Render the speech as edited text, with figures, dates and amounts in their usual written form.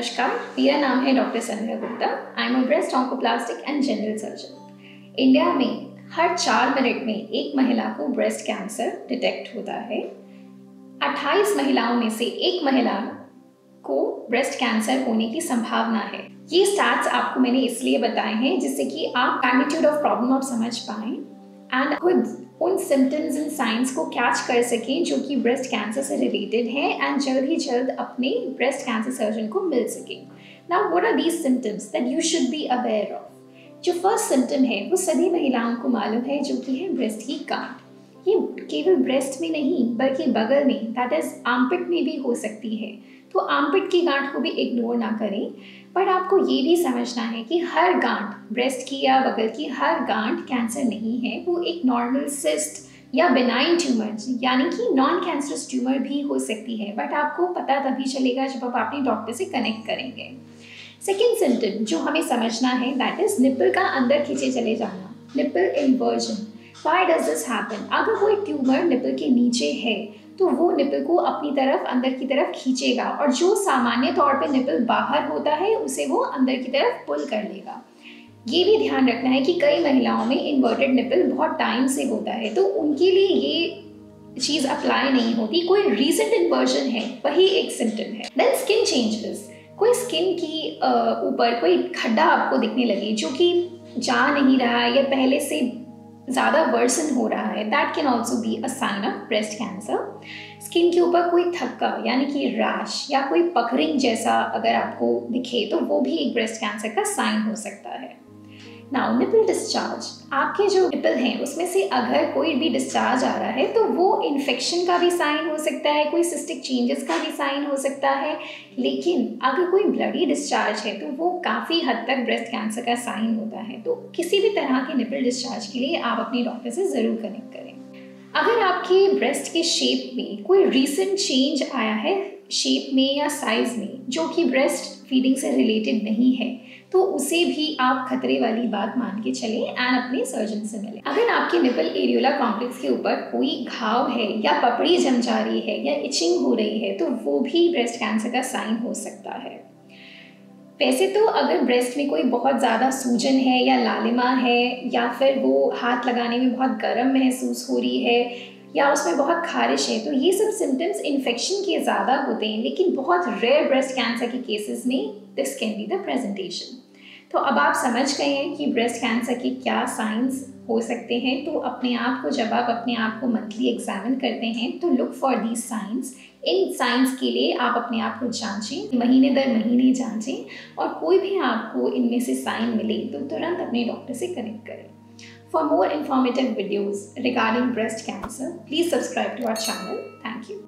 नमस्कार, मेरा नाम है doctor Sandhya Gupta. I am a breast oncoplastic and general surgeon. India में हर 4 मिनट में एक महिला को ब्रेस्ट कैंसर डिटेक्ट होता है। 28 महिलाओं में से एक महिला को ब्रेस्ट कैंसर होने की संभावना है। ये स्टैट्स आपको मैंने इसलिए बताए हैं जिससे कि आप मैग्नीट्यूड ऑफ प्रॉब्लम आप समझ पाएं एंड खुद उन सिम्टम्स एंड साइंस को कैच कर सकें जो कि ब्रेस्ट कैंसर से रिलेटेड है एंड जल्द ही जल्द अपने ब्रेस्ट कैंसर सर्जन को मिल सके। Now what are these symptoms that you should be aware of? जो फर्स्ट सिम्टम है वो सभी महिलाओं को मालूम है, जो कि है ब्रेस्ट की गांठ। ये केवल ब्रेस्ट में नहीं बल्कि बगल में, दैट इज आर्मपिट में भी हो सकती है। तो आर्मपिट की गांठ को भी इग्नोर ना करें, बट आपको ये भी समझना है कि हर गांठ, ब्रेस्ट की या बगल की हर गांठ कैंसर नहीं है। वो एक नॉर्मल सिस्ट या बेनाइन ट्यूमर यानी कि नॉन कैंसरस ट्यूमर भी हो सकती है, बट आपको पता तभी चलेगा जब आप अपने डॉक्टर से कनेक्ट करेंगे। सेकेंड सिम्टम जो हमें समझना है दैट इज निप्पल का अंदर खींचे चले जाना, nipple inversion. Why does this happen? अगर कोई ट्यूमर निप्पल के नीचे है तो वो निप्पल को अपनी तरफ अंदर की तरफ खींचेगा, और जो सामान्य तौर पे निप्पल बाहर होता है उसे वो अंदर की तरफ पुल कर लेगा। ये भी ध्यान रखना है कि कई महिलाओं में इन्वर्टेड निप्पल बहुत टाइम से होता है, तो उनके लिए ये चीज़ अप्लाई नहीं होती। कोई रीसेंट इन्वर्जन है वही एक सिम्टम है। देन स्किन चेंजेस, कोई स्किन की ऊपर कोई खड्डा आपको दिखने लगे जो कि जा नहीं रहा है या पहले से ज़्यादा वर्सन हो रहा है, that can also be a sign of breast cancer. Skin के ऊपर कोई थक्का यानी कि रैश या कोई पकरिंग जैसा अगर आपको दिखे तो वो भी एक ब्रेस्ट कैंसर का साइन हो सकता है। नाउ निपल डिस्चार्ज, आपके जो निपल हैं उसमें से अगर कोई भी डिस्चार्ज आ रहा है तो वो इन्फेक्शन का भी साइन हो सकता है, कोई सिस्टिक चेंजेस का भी साइन हो सकता है। लेकिन अगर कोई ब्लडी डिस्चार्ज है तो वो काफ़ी हद तक ब्रेस्ट कैंसर का साइन होता है। तो किसी भी तरह के निपल डिस्चार्ज के लिए आप अपने डॉक्टर से ज़रूर कनेक्ट करें। अगर आपके ब्रेस्ट के शेप में कोई रीसेंट चेंज आया है, शेप में या साइज में, जो कि ब्रेस्ट फीडिंग से रिलेटेड नहीं है, तो उसे भी आप खतरे वाली बात मान के चलें एंड अपने सर्जन से मिलें। अगर आपके निपल एरियोला कॉम्प्लेक्स के ऊपर कोई घाव है या पपड़ी जम जा रही है या इचिंग हो रही है तो वो भी ब्रेस्ट कैंसर का साइन हो सकता है। वैसे तो अगर ब्रेस्ट में कोई बहुत ज़्यादा सूजन है या लालिमा है या फिर वो हाथ लगाने में बहुत गर्म महसूस हो रही है या उसमें बहुत खारिश है, तो ये सब सिम्टम्स इन्फेक्शन के ज़्यादा होते हैं। लेकिन बहुत रेयर ब्रेस्ट कैंसर के केसेस में this can be the presentation. तो अब आप समझ गए हैं कि ब्रेस्ट कैंसर के क्या साइंस हो सकते हैं। तो अपने आप को, जब आप अपने आप को मंथली एग्जामिन करते हैं तो look for these signs. In science के लिए आप अपने आप को जांचें, महीने दर महीने जांचें, और कोई भी आपको इनमें से साइन मिले तो तुरंत अपने डॉक्टर से कनेक्ट करें। For more informative videos regarding breast cancer, please subscribe to our channel. Thank you.